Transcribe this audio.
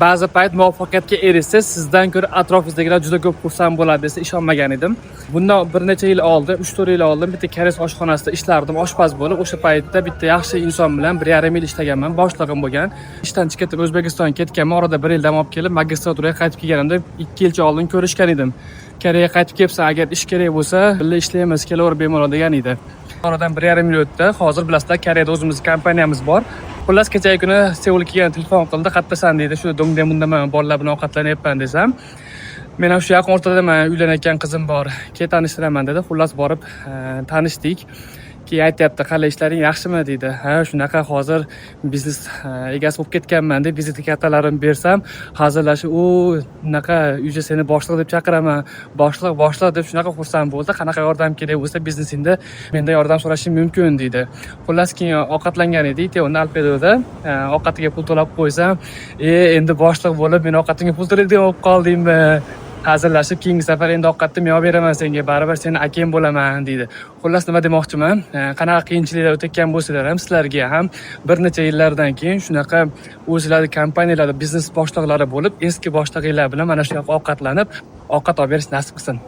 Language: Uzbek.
ba'zi payt muvaffaqiyatga erishsangiz, sizdan ko'ra atrofingizdagilar juda ko'p xursand bo'ladi desa ishonmagan edim. Bundan bir necha yil oldin, 3-4 yil oldin bitta koreys oshxonasida ishlardim, oshpaz bo'lib. O'sha paytda bitta yaxshi inson bilan 1,5 yil ishlaganman, boshlig'im bo'lgan. Ishdan chiqib O'zbekistonga ketganman, orada 1 yil dam olib kelib, magistraturaga qaytib kelganimda 2 yilcha oldin ko'rishgan edim. Koreyaga qaytib kelibsan, agar ish kerak bo'lsa, birga ishlaymiz, kelaver bemalol degan edi. Oradan 1,5 yil o'tdi. Hozir bilasizlar, Koreyada o'zimizning kompaniyamiz bor. Xullas, kechagi kuni Seulga kelgan telefon qildi, "Qayerdasan?" dedi. Shu dongda bundaman, bolalar bilan ovqatlanyapman desam, "Men ham shu yaqin o'rtadaman, uylanayotgan qizim bor. Kel tanishtiraman" dedi. Xullas borib tanishdik. Keyin aytayapti, "Qalay, ishlaring yaxshimi?" dedi. "Ha, shunaqa, hozir biznes egasi bo'lib ketganman" deb vizit kartalarimni bersam, hazillashib, "U, unaqa, uyga seni boshliq deb chaqiraman. Boshliq deb shunaqa xursand bo'ldi. Qanaqa yordam kerak bo'lsa biznesingda mendan yordam so'rashing mumkin" dedi. Xullas, keyin ovqatlangan edik. Teona Alpedoda ovqatiga pul to'lab qo'ysam, endi boshliq bo'lib, men ovqatimga pul to'laydigan bo'lib qoldingmi?" Hazillashib, "Keyingi safar endi ovqatni men olib beraman senga, baribir seni akang bo'laman" dedi. Xullas, nima demoqchiman? Qanaqa qiyinchiliklar o'tayotgan bo'lsalar ham, sizlarga ham bir necha yillardan keyin shunaqa o'zlari kompaniyalarda biznes boshliqlari bo'lib, eski boshlig'inglar bilan mana shu yoqqa ovqatlanib, ovqat olib berish nasib qilsin.